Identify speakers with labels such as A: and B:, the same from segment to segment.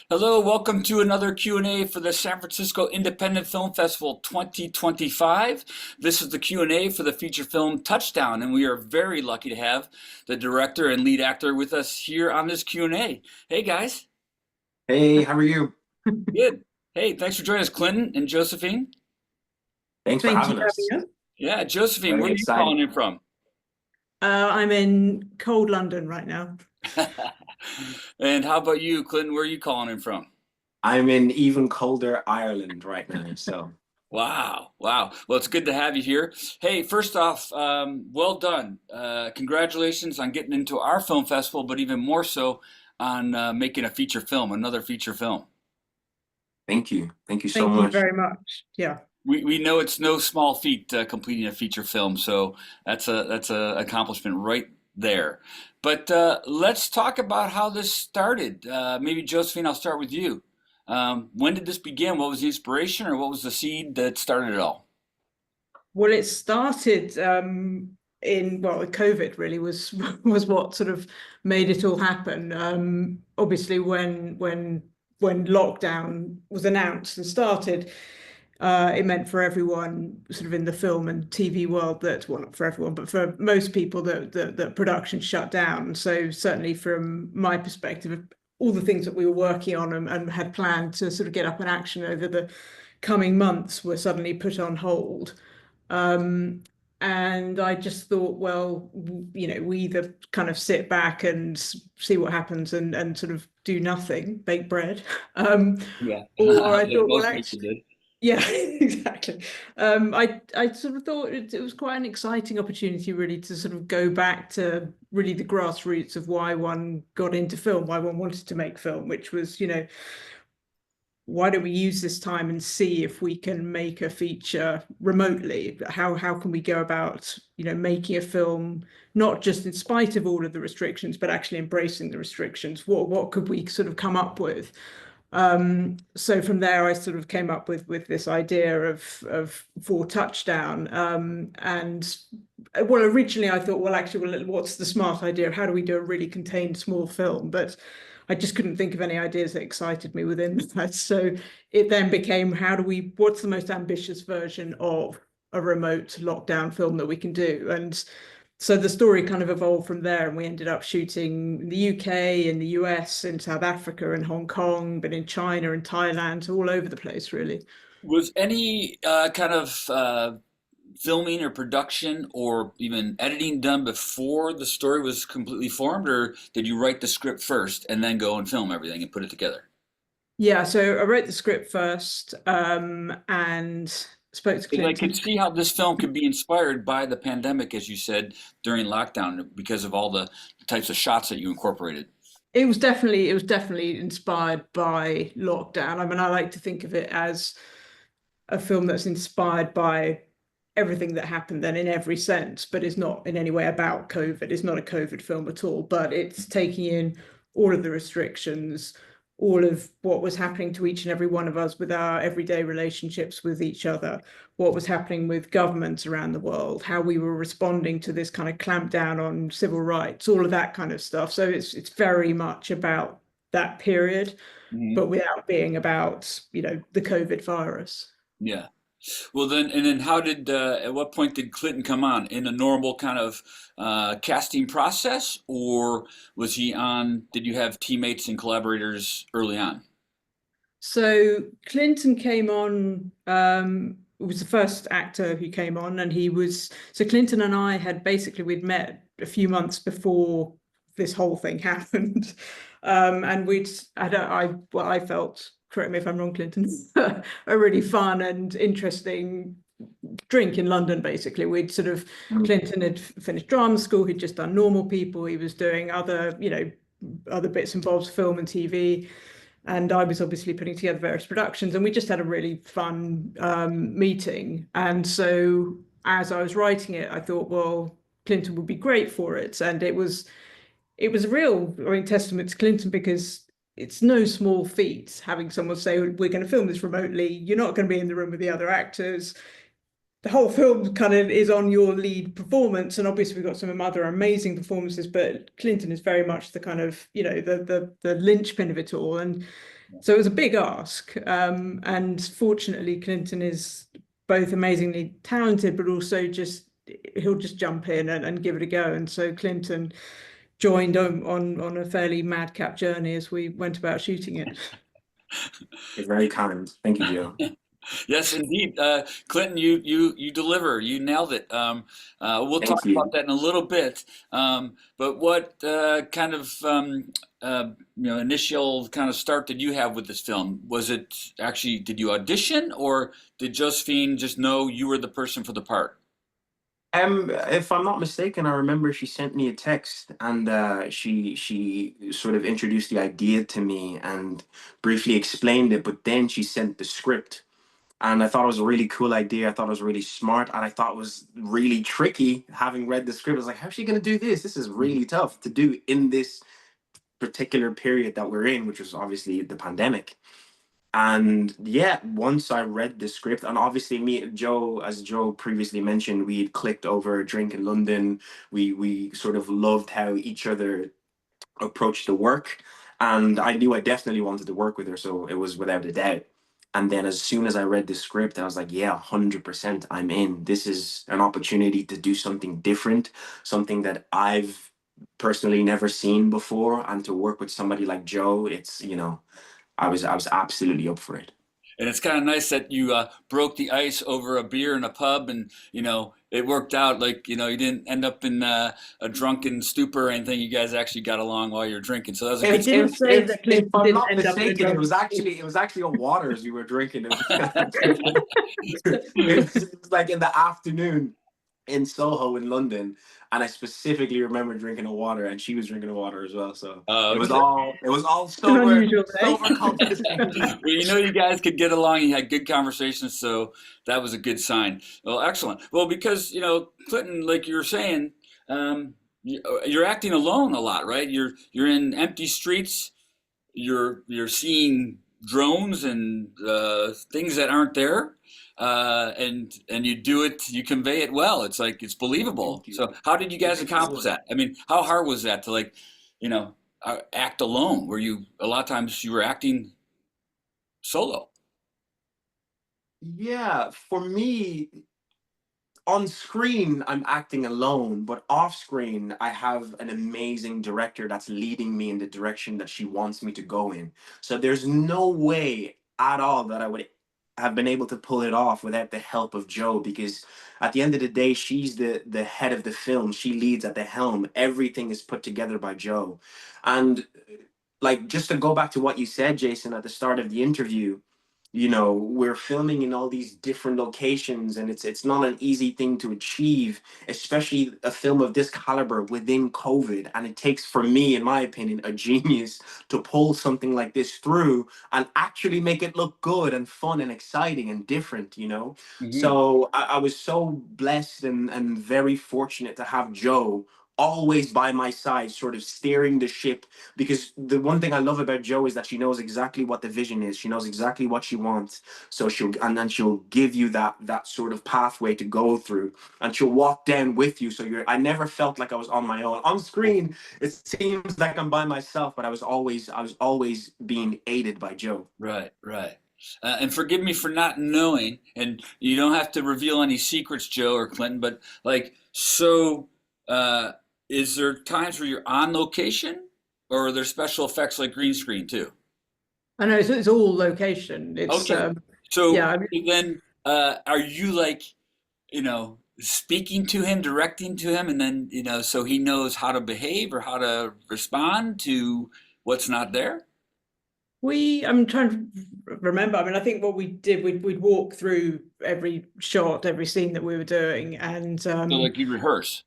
A: Hello, welcome to another Q&A for the San Francisco Independent Film Festival 2025. This is the Q&A for the feature film Touchdown, and we are very lucky to have the director and lead actor with us here on this Q&A. Hey guys.
B: Hey, how are you?
A: Good. Hey, thanks for joining us, Clinton and Josephine.
B: Thanks for
C: Thank you
B: having
C: for
B: us.
C: having us.
A: Yeah, Josephine,
B: Very
A: where are you calling
B: exciting.
A: in from?
C: I'm in cold London right now.
A: And how about you, Clinton? Where are you calling in from?
B: I'm in even colder Ireland right now, so
A: Wow, wow. Well, it's good to have you here. Hey, first off, well done. Congratulations on getting into our film festival, but even more so on making a feature film, another feature film.
B: thank you. Thank you so
C: Thank you
B: much.
C: very much. Yeah.
A: We know it's no small feat completing a feature film, so that's a accomplishment right there. But let's talk about how this started. Maybe Josephine, I'll start with you. When did this begin? What was the inspiration, or what was the seed that started it all?
C: Well, it started COVID really was was what sort of made it all happen. Obviously, when lockdown was announced and started, it meant for everyone sort of in the film and TV world that, well, not for everyone, but for most people that production shut down. So certainly from my perspective, all the things that we were working on and had planned to sort of get up in action over the coming months were suddenly put on hold. Um, and I just thought, well, we either kind of sit back and see what happens and sort of do nothing, bake bread,
A: Yeah,
C: or I
A: like
C: thought, well,
A: most people
C: actually,
A: did.
C: yeah, exactly. I sort of thought it was quite an exciting opportunity, really, to sort of go back to really the grassroots of why one got into film, why one wanted to make film, which was, why don't we use this time and see if we can make a feature remotely? How can we go about, making a film not just in spite of all of the restrictions, but actually embracing the restrictions? What could we sort of come up with? So from there, I sort of came up with this idea of for Touchdown. And well, originally I thought, well, actually, well, what's the smart idea of how do we do a really contained small film? But I just couldn't think of any ideas that excited me within that. So it then became, what's the most ambitious version of a remote lockdown film that we can do? And so the story kind of evolved from there, and we ended up shooting in the UK, in the US, in South Africa, and Hong Kong, but in China and Thailand, all over the place, really.
A: Was any kind of filming or production or even editing done before the story was completely formed, or did you write the script first and then go and film everything and put it together?
C: Yeah, so I wrote the script first, and spoke to
A: Because I
C: Clinton.
A: could see how this film could be inspired by the pandemic, as you said, during lockdown, because of all the types of shots that you incorporated.
C: It was definitely inspired by lockdown. I mean, I like to think of it as a film that's inspired by everything that happened then in every sense, but it's not in any way about COVID. It's not a COVID film at all, but it's taking in all of the restrictions, all of what was happening to each and every one of us with our everyday relationships with each other, what was happening with governments around the world, how we were responding to this kind of clampdown on civil rights, all of that kind of stuff. So it's very much about that period,
A: Mhm.
C: but without being about, the COVID virus.
A: Yeah. Well, then how did, at what point did Clinton come on? In a normal kind of casting process, or was he on, did you have teammates and collaborators early on?
C: So Clinton came on, was the first actor who came on, and so Clinton and I had basically, we'd met a few months before this whole thing happened. And we'd had what I felt, correct me if I'm wrong, Clinton, a really fun and interesting drink in London, basically. Clinton had finished drama school, he'd just done Normal People, he was doing other bits and bobs, film and TV. And I was obviously putting together various productions, and we just had a really fun meeting. And so as I was writing it, I thought, well, Clinton would be great for it. And it was a real, I mean, testament to Clinton, because it's no small feat having someone say, we're going to film this remotely. You're not going to be in the room with the other actors. the whole film kind of is on your lead performance, and obviously we've got some other amazing performances, but Clinton is very much the kind of, you know, the linchpin of it all. And so it was a big ask. And fortunately, Clinton is both amazingly talented, but also just he'll just jump in and give it a go. And so Clinton joined on a fairly madcap journey as we went about shooting it.
B: You're very kind. Thank you, Joe.
A: Yes, indeed. Clinton, you deliver. You nailed it. We'll talk
B: Thank you.
A: about that in a little bit. But what kind of initial kind of start did you have with this film? Was it actually, did you audition, or did Josephine just know you were the person for the part?
B: If I'm not mistaken, I remember she sent me a text, and she sort of introduced the idea to me and briefly explained it, but then she sent the script. And I thought it was a really cool idea. I thought it was really smart, and I thought it was really tricky. Having read the script, I was like, how's she going to do this? This is really tough to do in this particular period that we're in, which was obviously the pandemic. And yeah, once I read the script, and obviously me, Joe, as Joe previously mentioned, we had clicked over a drink in London. We sort of loved how each other approached the work, and I knew I definitely wanted to work with her, so it was without a doubt. And then as soon as I read the script, I was like, yeah, 100%, I'm in. This is an opportunity to do something different, something that I've personally never seen before, and to work with somebody like Joe, it's, I was absolutely up for it.
A: And it's kind of nice that you broke the ice over a beer in a pub, and it worked out. Like you didn't end up in a drunken stupor or anything. You guys actually got along while you're drinking, so that was a
C: I
A: good.
B: If
C: didn't
B: if
C: say
B: if,
C: that
B: if
C: Clinton
B: I'm
C: didn't
B: not
C: end up in a
B: mistaken, it
C: drunk.
B: was actually a waters we were drinking. It was like in the afternoon in Soho in London, and I specifically remember drinking a water, and she was drinking a water as well. So it was
A: Okay.
B: all
C: It's an unusual day.
B: sober conversation.
A: Well, you guys could get along. You had good conversations, so that was a good sign. Well, excellent. Well, because Clinton, like you were saying, you're acting alone a lot, right? You're in empty streets. You're seeing drones and things that aren't there, and you do it. You convey it well. It's like it's believable.
B: Thank you.
A: So, how did you guys
B: Thank you so
A: accomplish
B: much.
A: that? I mean, how hard was that to you know, act alone? Were you a lot of times you were acting solo?
B: Yeah, for me, on screen I'm acting alone, but off screen I have an amazing director that's leading me in the direction that she wants me to go in. So there's no way at all that I would have been able to pull it off without the help of Joe, because at the end of the day she's the head of the film. She leads at the helm. Everything is put together by Joe. And like, just to go back to what you said, Jason, at the start of the interview, we're filming in all these different locations, and it's not an easy thing to achieve, especially a film of this caliber within COVID. And it takes, for me, in my opinion, a genius to pull something like this through and actually make it look good and fun and exciting and different.
A: Hmm.
B: So I was so blessed and very fortunate to have Joe always by my side, sort of steering the ship, because the one thing I love about Joe is that she knows exactly what the vision is. She knows exactly what she wants. So she'll give you that sort of pathway to go through, and she'll walk down with you. So I never felt like I was on my own. On screen, it seems like I'm by myself, but I was always being aided by Joe.
A: Right, right. And forgive me for not knowing, and you don't have to reveal any secrets, Joe or Clinton, but so, uh, is there times where you're on location, or are there special effects like green screen too?
C: I know it's all location. It's
A: Okay.
C: yeah,
A: So
C: I mean,
A: then, are you speaking to him, directing to him, and then, so he knows how to behave or how to respond to what's not there?
C: I'm trying to remember. I mean, I think what we did, we'd walk through every shot, every scene that we were doing, and
A: So like you rehearse.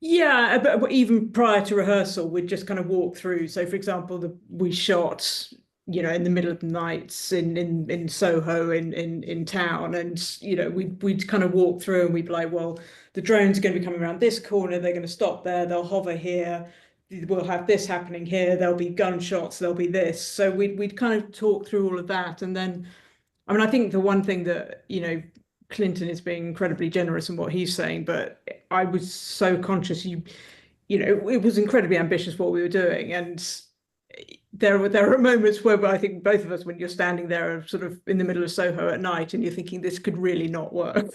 C: yeah, but even prior to rehearsal, we'd just kind of walk through. So, for example, we shot, in the middle of the nights in Soho in town, and we'd kind of walk through, and we'd be like, well, the drones are going to be coming around this corner. They're going to stop there. They'll hover here. We'll have this happening here. There'll be gunshots. There'll be this. So we'd kind of talk through all of that, and then, I mean, I think the one thing that Clinton is being incredibly generous in what he's saying, but I was so conscious you know, it was incredibly ambitious what we were doing. And there are moments where I think both of us, when you're standing there sort of in the middle of Soho at night and you're thinking this could really not work.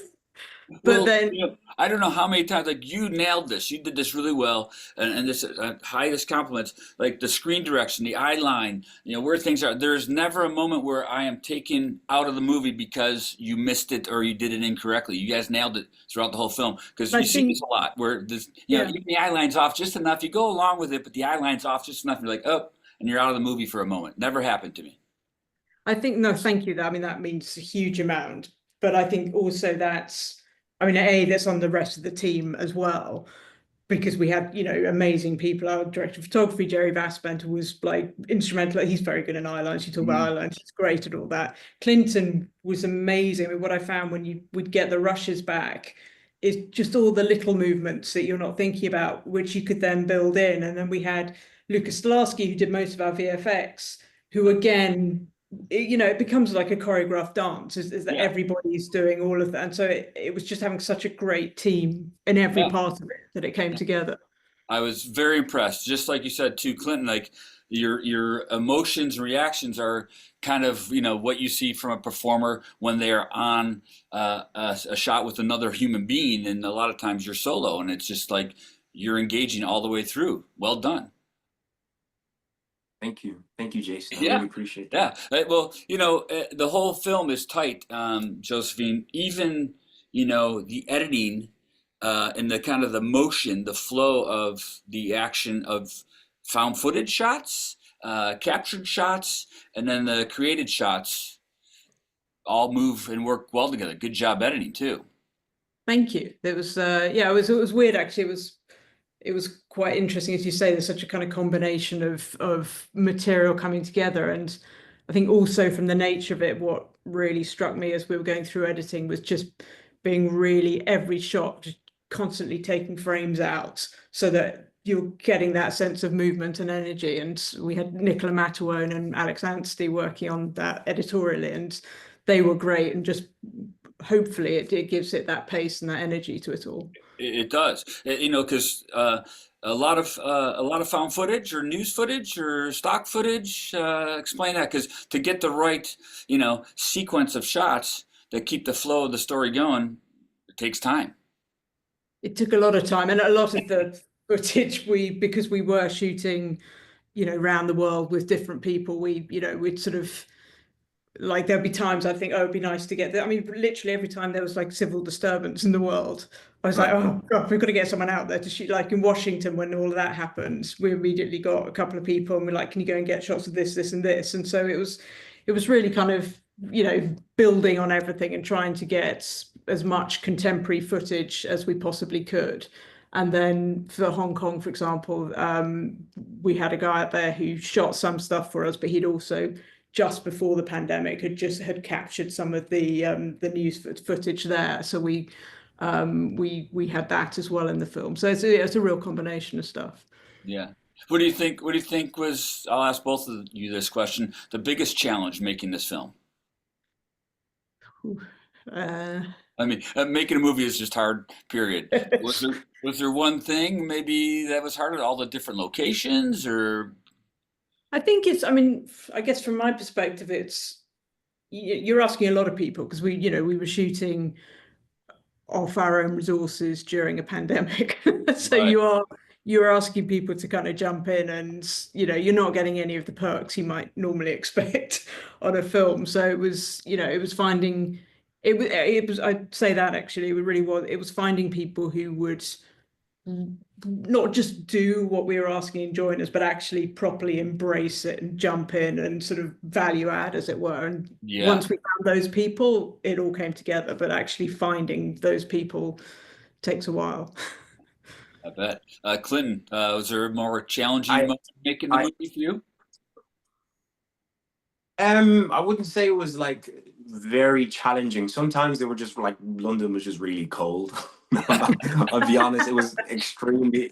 C: But
A: Well,
C: then
A: I don't know how many times, like you nailed this. You did this really well, and this highest compliments. Like the screen direction, the eye line, where things are. There's never a moment where I am taken out of the movie because you missed it or you did it incorrectly. You guys nailed it throughout the whole film because
C: I
A: you see
C: think,
A: this a lot where this,
C: yeah,
A: even the eye line's off just enough. You go along with it, but the eye line's off just enough. You're like, oh, and you're out of the movie for a moment. Never happened to me.
C: I think, no, thank you. I mean, that means a huge amount. But I think also I mean, that's on the rest of the team as well, because we had, amazing people. Our director of photography, Jerry Vaspenter, was like instrumental. He's very good in eye lines. You talk about eye lines, he's great at all that. Clinton was amazing. I mean, what I found when would get the rushes back is just all the little movements that you're not thinking about, which you could then build in. And then we had Lucas Stolarski, who did most of our VFX, who again, it becomes like a choreographed dance, is that
A: Yeah,
C: everybody's doing all of that. And so it was just having such a great team in every
A: yeah.
C: part of it that it came together.
A: I was very impressed. Just like you said too, Clinton, like your emotions and reactions are kind of, what you see from a performer when they are on a shot with another human being. And a lot of times you're solo and it's just like you're engaging all the way through. Well done.
B: Thank you, Jason. I
A: Yeah.
B: really appreciate that.
A: Yeah. Well, the whole film is tight, Josephine. Even, the editing and the kind of the motion, the flow of the action of found footage shots, captured shots, and then the created shots all move and work well together. Good job editing too.
C: Thank you. It was it was weird actually. It was quite interesting, as you say. There's such a kind of combination of material coming together, and I think also from the nature of it, what really struck me as we were going through editing was just being really every shot just constantly taking frames out so that you're getting that sense of movement and energy. And we had Nicola Matawone and Alex Anstey working on that editorially, and they were great. And just hopefully it gives it that pace and that energy to it all.
A: It does, because a lot of found footage or news footage or stock footage. Explain that, because to get the right, sequence of shots that keep the flow of the story going, it takes time.
C: It took a lot of time, and a lot of the footage, because we were shooting, around the world with different people, we'd sort of, like, there'd be times I think, oh, it'd be nice to get there. I mean, literally every time there was like civil disturbance in the world, I was like,
A: Right.
C: oh God, we've got to get someone out there to shoot. Like in Washington, when all of that happened, we immediately got a couple of people and we're like, can you go and get shots of this, this, and this? And so it was really kind of, building on everything and trying to get as much contemporary footage as we possibly could. And then for Hong Kong, for example, we had a guy out there who shot some stuff for us, but he'd also, just before the pandemic, had captured some of the news footage there. So we had that as well in the film. So it's a real combination of stuff.
A: Yeah. What do you think? What do you think was? I'll ask both of you this question. The biggest challenge making this film.
C: Uh,
A: I mean, making a movie is just hard. Period. Was there one thing maybe that was harder? All the different locations, or
C: I think I mean, I guess from my perspective, you're asking a lot of people, because we were shooting off our own resources during a pandemic. So
A: right?
C: you're asking people to kind of jump in, and you're not getting any of the perks you might normally expect on a film. So it was finding it was I'd say that actually it was finding people who would not just do what we were asking and join us, but actually properly embrace it and jump in and sort of value add, as it were. And
A: Yeah,
C: once we found those people, it all came together. But actually finding those people takes a while.
A: I bet. Clinton, was there a more challenging
B: I
A: moment making the
B: I
A: movie for you?
B: I wouldn't say it was like very challenging. Sometimes they were just like London was just really cold. I'll be honest, it was extremely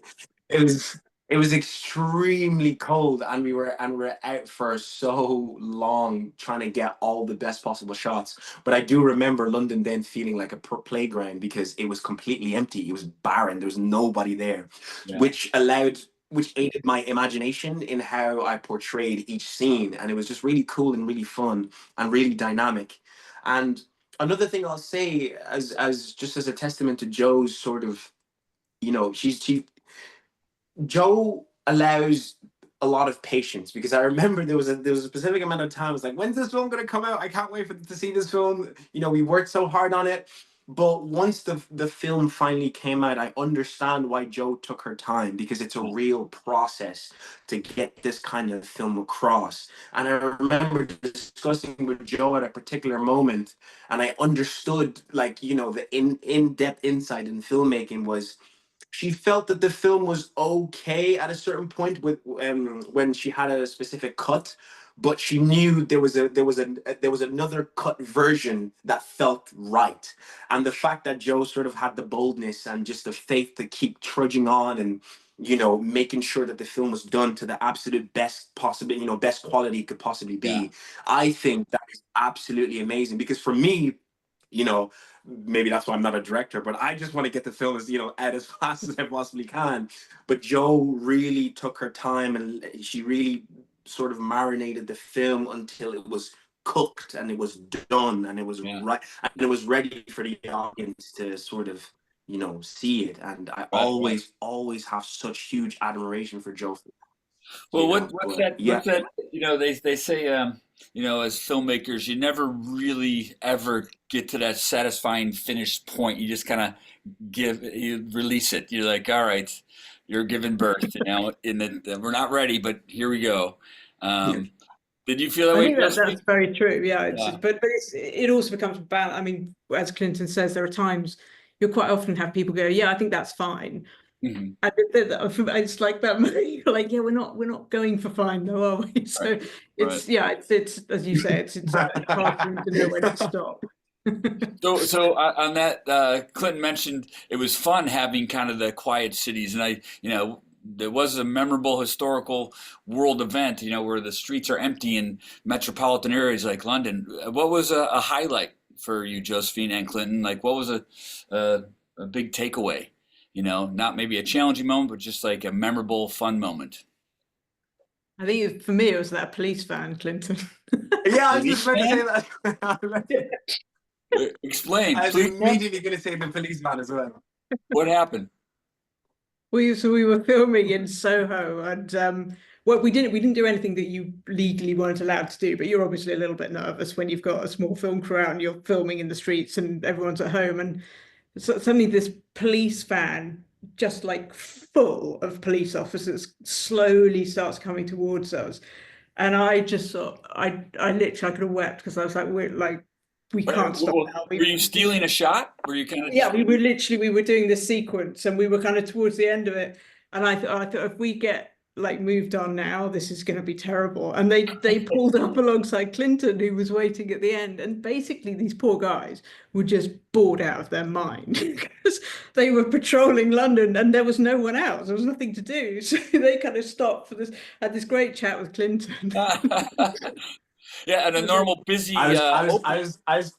B: it was it was extremely cold, and we were out for so long trying to get all the best possible shots. But I do remember London then feeling like a playground because it was completely empty. It was barren. There was nobody there,
A: Yeah.
B: which aided my imagination in how I portrayed each scene, and it was just really cool and really fun and really dynamic. And another thing I'll say, as just as a testament to Joe's sort of, she Joe allows a lot of patience, because I remember there was a specific amount of time. I was like, when's this film gonna come out? I can't wait to see this film. We worked so hard on it. But once the film finally came out, I understand why Joe took her time, because it's a real process to get this kind of film across. And I remember discussing with Joe at a particular moment, and I understood, like, the in-depth insight in filmmaking was, she felt that the film was okay at a certain point with when she had a specific cut, but she knew there was another cut version that felt right. And the fact that Joe sort of had the boldness and just the faith to keep trudging on, and making sure that the film was done to the absolute best possible, best quality it could possibly be.
A: Yeah.
B: I think that is absolutely amazing, because for me, you know, maybe that's why I'm not a director, but I just want to get the film out as fast as I possibly can. But Joe really took her time, and she really sort of marinated the film until it was cooked and it was done and it was right and it was ready for the audience to sort of see it. And I always have such huge admiration for Joe.
A: Well, what's that?
B: Yeah.
A: What's that? They say, as filmmakers, you never really ever get to that satisfying finished point. You just kind of you release it. You're like, all right, you're giving birth. In the we're not ready, but here we go. Did you feel that
C: I
A: way,
C: think
A: Justin?
C: that's very true. Yeah,
A: Yeah.
C: but it also becomes about. I mean, as Clinton says, there are times you quite often have people go, "Yeah, I think that's fine."
A: Mhm.
C: And it's like that. You're like, yeah, we're not going for fine, though, are we? So it's as you say, it's hard for them to know when to stop.
A: So on that, Clinton mentioned it was fun having kind of the quiet cities, and there was a memorable historical world event, where the streets are empty in metropolitan areas like London. What was a highlight for you, Josephine and Clinton? Like, what was a big takeaway? Not maybe a challenging moment, but just like a memorable, fun moment.
C: I think for me, it was that police van, Clinton.
B: Yeah, I was just about to say that.
A: Explain,
B: I was
A: please.
B: immediately going to say the policeman as well.
A: What happened?
C: We were filming in Soho, and we didn't do anything that you legally weren't allowed to do, but you're obviously a little bit nervous when you've got a small film crew out and you're filming in the streets and everyone's at home, and suddenly this police van, just like full of police officers, slowly starts coming towards us. And I just thought, I literally, I could have wept, because I was like, we can't stop now.
A: Were you stealing a shot? Were you kind of?
C: Yeah, we were doing this sequence, and we were kind of towards the end of it. And I thought if we get moved on now, this is going to be terrible. And they pulled up alongside Clinton, who was waiting at the end. And basically, these poor guys were just bored out of their mind, because they were patrolling London and there was no one else. There was nothing to do. So they kind of stopped for this, had this great chat with Clinton.
A: Yeah, and a normal busy.
B: I was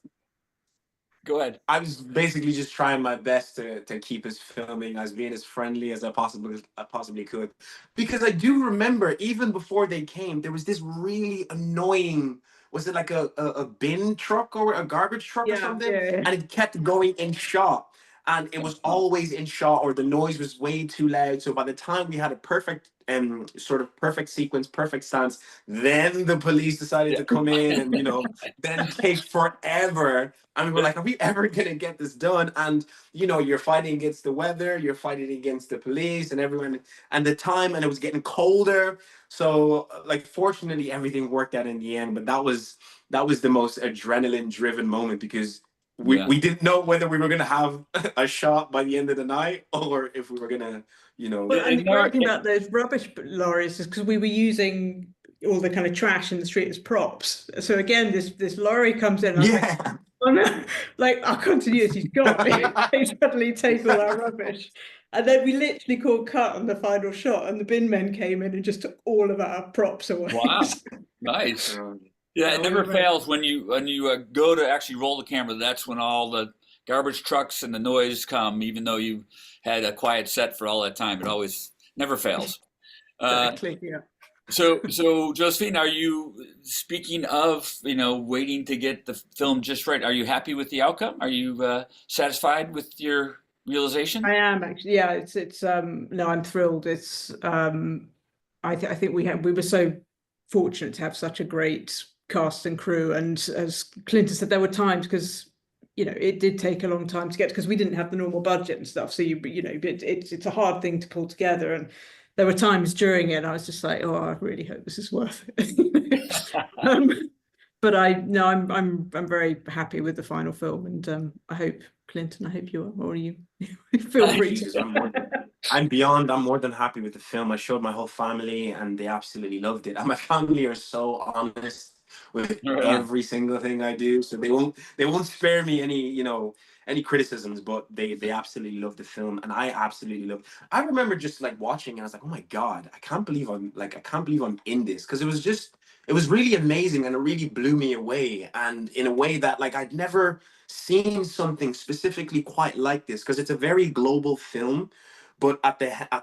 A: Go ahead.
B: I was basically just trying my best to keep us filming, as being as friendly as I possibly could, because I do remember even before they came, there was this really annoying. Was it like a bin truck or a garbage truck or something?
C: Yeah.
B: And it kept going in shot, and it was always in shot, or the noise was way too loud. So by the time we had a perfect sort of perfect sequence, perfect stance, then the police decided to come in and then take forever. And we were like, are we ever gonna get this done? And you're fighting against the weather, you're fighting against the police and everyone, and the time, and it was getting colder. So fortunately everything worked out in the end. But that was the most adrenaline driven moment, because we didn't know whether we were going to have a shot by the end of the night, or if we were going to,
C: Well, and the great thing about those rubbish lorries is because we were using all the kind of trash in the street as props. So again, this lorry comes in. And I'm like, our continuity's gone. They suddenly take all our rubbish. And then we literally called cut on the final shot, and the bin men came in and just took all of our props away.
A: Wow, nice.
B: Um,
A: Yeah,
C: Yeah,
A: it
C: we
A: never
C: were very
A: fails when you go to actually roll the camera. That's when all the garbage trucks and the noise come, even though you had a quiet set for all that time. It always never fails. Uh,
C: exactly, yeah.
A: so Josephine, are you speaking of waiting to get the film just right? Are you happy with the outcome? Are you satisfied with your realization?
C: I am actually, yeah. It's no, I'm thrilled. It's I think we were so fortunate to have such a great cast and crew, and as Clinton said, there were times because it did take a long time to get because we didn't have the normal budget and stuff. So it's a hard thing to pull together, and there were times during it I was just like, oh, I really hope this is worth it. um, but I'm very happy with the final film, and I hope Clinton, I hope you are, or you feel free
B: Jesus,
C: to.
B: I'm more than happy with the film. I showed my whole family and they absolutely loved it. And my family are so honest with
A: Right on.
B: every single thing I do. So they won't spare me any criticisms, but they absolutely love the film and I absolutely love. I remember just like watching and I was like, "Oh my God, I can't believe I'm in this." Because it was really amazing and it really blew me away. And in a way that like I'd never seen something specifically quite like this because it's a very global film, but at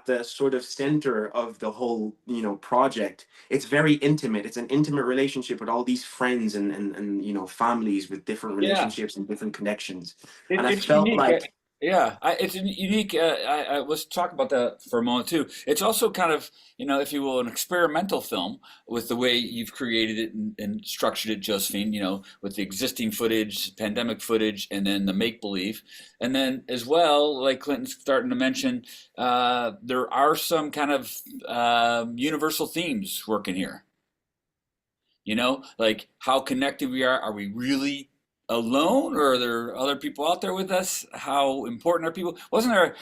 B: the sort of center of the whole project, it's very intimate. It's an intimate relationship with all these friends and families with different
A: Yeah.
B: relationships and different connections. And I
A: It's
B: felt
A: unique.
B: like
A: Yeah, it's unique. Let's talk about that for a moment too. It's also kind of, if you will, an experimental film with the way you've created it and structured it, Josephine. With the existing footage, pandemic footage, and then the make believe, and then as well, like Clinton's starting to mention, there are some kind of universal themes working here. Like how connected we are. Are we really alone, or are there other people out there with us? How important are people? Wasn't there,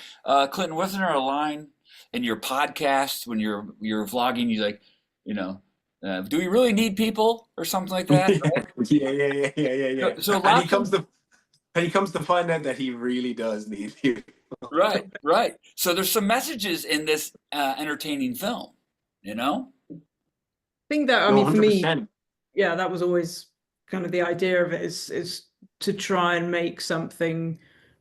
A: Clinton? Wasn't there a line in your podcast when you're vlogging? You like, do we really need people or something like that? Right?
B: yeah.
A: So
B: And he
A: lots of
B: comes to find out that he really does need you.
A: right, right. So there's some messages in this entertaining film. You know?
C: Think that, I
B: No,
C: mean, for me,
B: 100%.
C: yeah, that was always kind of the idea of it is to try and make something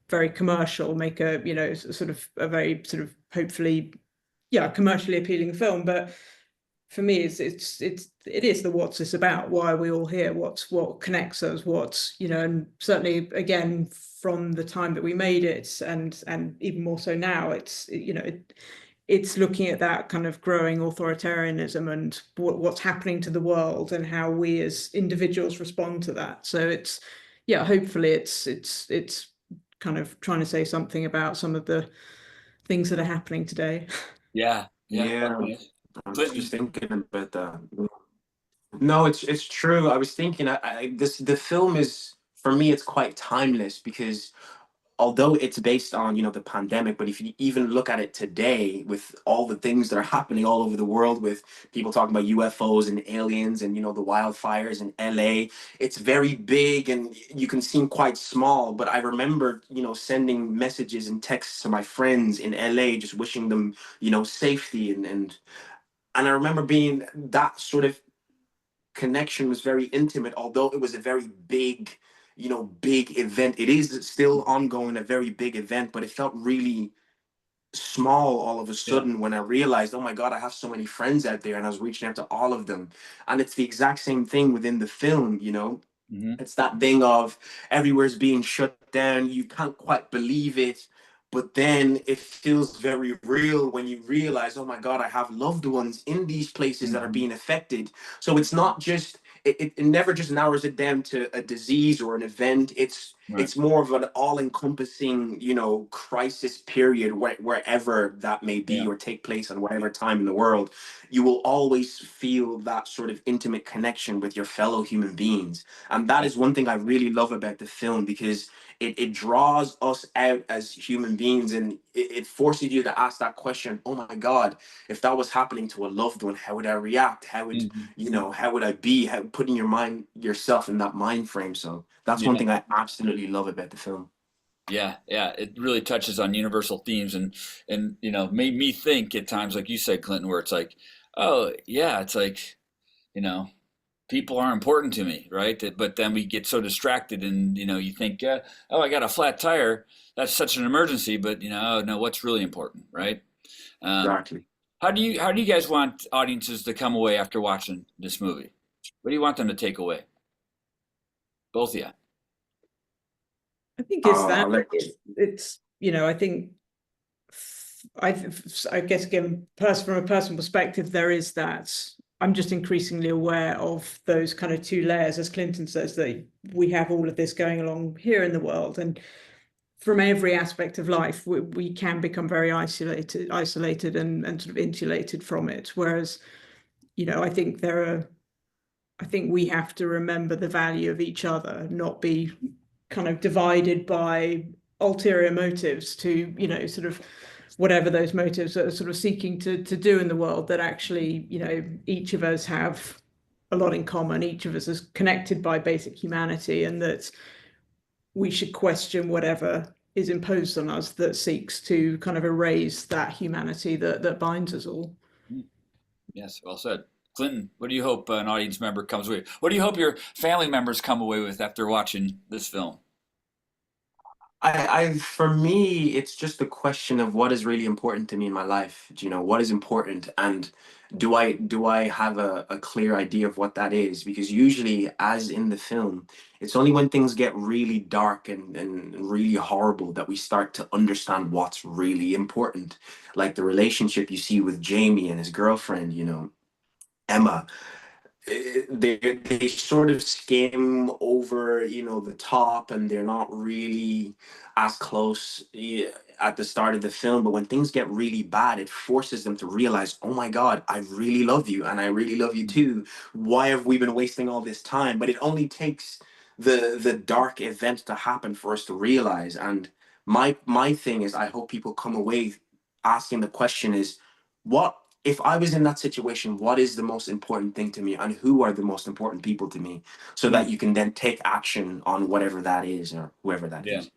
C: very commercial, make a, sort of a very sort of hopefully, yeah, commercially appealing film. But for me, it is the what's this about? Why are we all here? What connects us? And certainly again from the time that we made it, and even more so now, it's looking at that kind of growing authoritarianism and what's happening to the world and how we as individuals respond to that. So yeah, hopefully it's kind of trying to say something about some of the things that are happening today.
A: Yeah, yeah.
B: Yeah,
A: Yes.
B: I was just
A: Clinton.
B: thinking about that. No, it's true. I was thinking, the film is for me, it's quite timeless because although it's based on the pandemic, but if you even look at it today with all the things that are happening all over the world with people talking about UFOs and aliens and the wildfires in LA, it's very big and you can seem quite small. But I remember sending messages and texts to my friends in LA, just wishing them safety and I remember being that sort of connection was very intimate, although it was a very big, big event. It is still ongoing, a very big event, but it felt really small all of a
A: Yeah.
B: sudden when I realized, oh my God, I have so many friends out there, and I was reaching out to all of them. And it's the exact same thing within the film.
A: Hmm.
B: It's that thing of everywhere's being shut down. You can't quite believe it. But then it feels very real when you realize, oh my God, I have loved ones in these places that are
A: Hmm.
B: being affected. So it's not just, it never just narrows it down to a disease or an event.
A: Right.
B: It's more of an all-encompassing, crisis period wherever that may be
A: Yeah.
B: or take place at whatever time in the world. You will always feel that sort of intimate connection with your fellow human beings. And that
A: Yeah.
B: is one thing I really love about the film because it draws us out as human beings and it forces you to ask that question, oh my God, if that was happening to a loved one, how would I react?
A: Hmm.
B: How would I be? Putting yourself in that mind frame. So that's one
A: Yeah.
B: thing I absolutely love about the film.
A: Yeah, yeah, it really touches on universal themes and made me think at times, like you said, Clinton, where it's like, oh yeah, it's like, you know, people are important to me, right? But then we get so distracted, and you think, oh, I got a flat tire. That's such an emergency, but oh, no, what's really important, right? Um,
B: Exactly.
A: how do you guys want audiences to come away after watching this movie? What do you want them to take away? Both of you.
C: I think it's that
B: I'll let
C: it's I think I guess again, from a personal perspective, there is that I'm just increasingly aware of those kind of two layers, as Clinton says, that we have all of this going along here in the world, and from every aspect of life, we can become very isolated and sort of insulated from it. Whereas, I think I think we have to remember the value of each other, not be kind of divided by ulterior motives to, sort of whatever those motives are sort of seeking to do in the world, that actually, each of us have a lot in common. Each of us is connected by basic humanity, and that we should question whatever is imposed on us that seeks to kind of erase that humanity that binds us all.
A: Yes, well said. Clinton, what do you hope an audience member comes away? What do you hope your family members come away with after watching this film?
B: for me, it's just a question of what is really important to me in my life. What is important, and do I have a clear idea of what that is? Because usually, as in the film, it's only when things get really dark and really horrible that we start to understand what's really important. Like the relationship you see with Jamie and his girlfriend, Emma. They sort of skim over the top, and they're not really as close, at the start of the film, but when things get really bad, it forces them to realize, oh my god, I really love you, and I really love you too. Why have we been wasting all this time? But it only takes the dark event to happen for us to realize. And my thing is, I hope people come away asking the question is, what if I was in that situation, what is the most important thing to me, and who are the most important people to me, so
A: Hmm.
B: that you can then take action on whatever that is, or whoever that
A: Yeah.
B: is.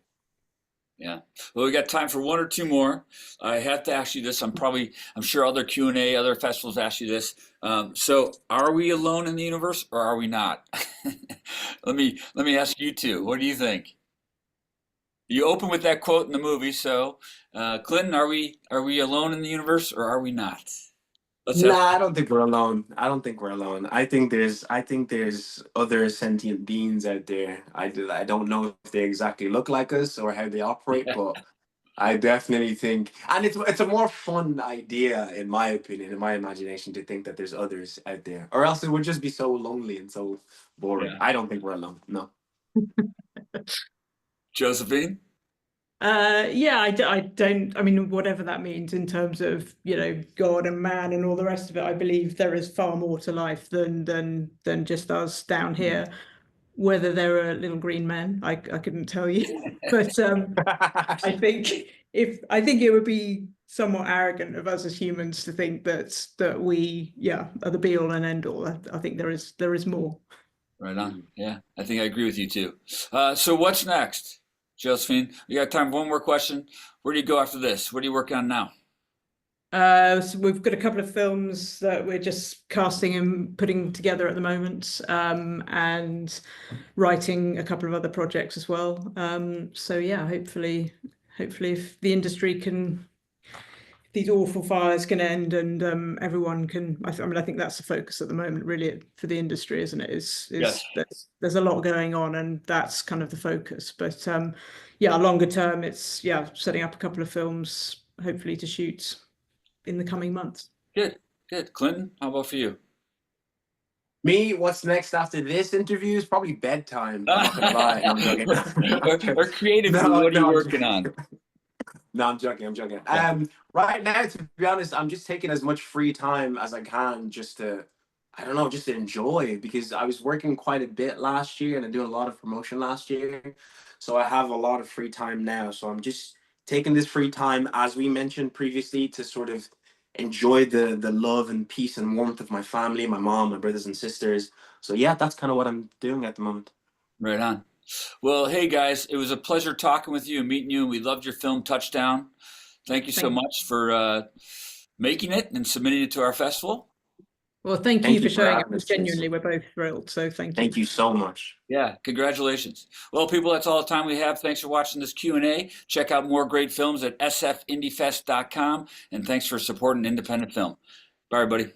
A: Yeah. Well, we got time for one or two more. I have to ask you this. I'm sure other Q&A, other festivals ask you this. So are we alone in the universe, or are we not? Let me ask you two. What do you think? You open with that quote in the movie. So, Clinton, are we alone in the universe, or are we not? Let's
B: Nah,
A: ask.
B: I don't think we're alone. I don't think we're alone. I think there's other sentient beings out there. I don't know if they exactly look like us or how they operate, but I definitely think, and it's a more fun idea, in my opinion, in my imagination, to think that there's others out there, or else it would just be so lonely and so boring.
A: Yeah.
B: I don't think we're alone. No.
A: Josephine?
C: Yeah, I don't, I mean, whatever that means in terms of, God and man and all the rest of it, I believe there is far more to life than just us down here. Whether there are little green men, I couldn't tell you. But I think it would be somewhat arrogant of us as humans to think that we, yeah, are the be all and end all. I think there is more.
A: Right on. Yeah, I think I agree with you too. So what's next, Josephine? You got time for one more question? Where do you go after this? What are you working on now?
C: So we've got a couple of films that we're just casting and putting together at the moment, and writing a couple of other projects as well. So yeah, hopefully, if the industry can, these awful fires can end, and everyone can. I mean, I think that's the focus at the moment, really, for the industry, isn't it?
A: Yes.
C: Is there's a lot going on, and that's kind of the focus. But yeah, longer term, it's setting up a couple of films, hopefully to shoot in the coming months.
A: Good. Good. Clinton, how about for you?
B: Me, what's next after this interview is probably bedtime. I'm not gonna lie. No, I'm joking.
A: Or creatively,
B: No,
A: what are you
B: no,
A: working on?
B: no, I'm joking. I'm joking.
A: Yeah.
B: Right now, to be honest, I'm just taking as much free time as I can, just to, I don't know, just to enjoy, because I was working quite a bit last year and I doing a lot of promotion last year. So I have a lot of free time now. So I'm just taking this free time, as we mentioned previously, to sort of enjoy the love and peace and warmth of my family, my mom, my brothers and sisters. So yeah, that's kind of what I'm doing at the moment.
A: Right on. Well, hey guys, it was a pleasure talking with you and meeting you, and we loved your film Touchdown. Thank you so
C: Thank,
A: much for making it and submitting it to our festival.
C: well, thank you
B: Thank
C: for
B: you for
C: showing up.
B: having us,
C: Genuinely,
B: Jason.
C: we're both thrilled. So thank you.
B: Thank you so much.
A: Yeah, congratulations. Well, people, that's all the time we have. Thanks for watching this Q&A. Check out more great films at sfindiefest.com, and thanks for supporting independent film. Bye, everybody.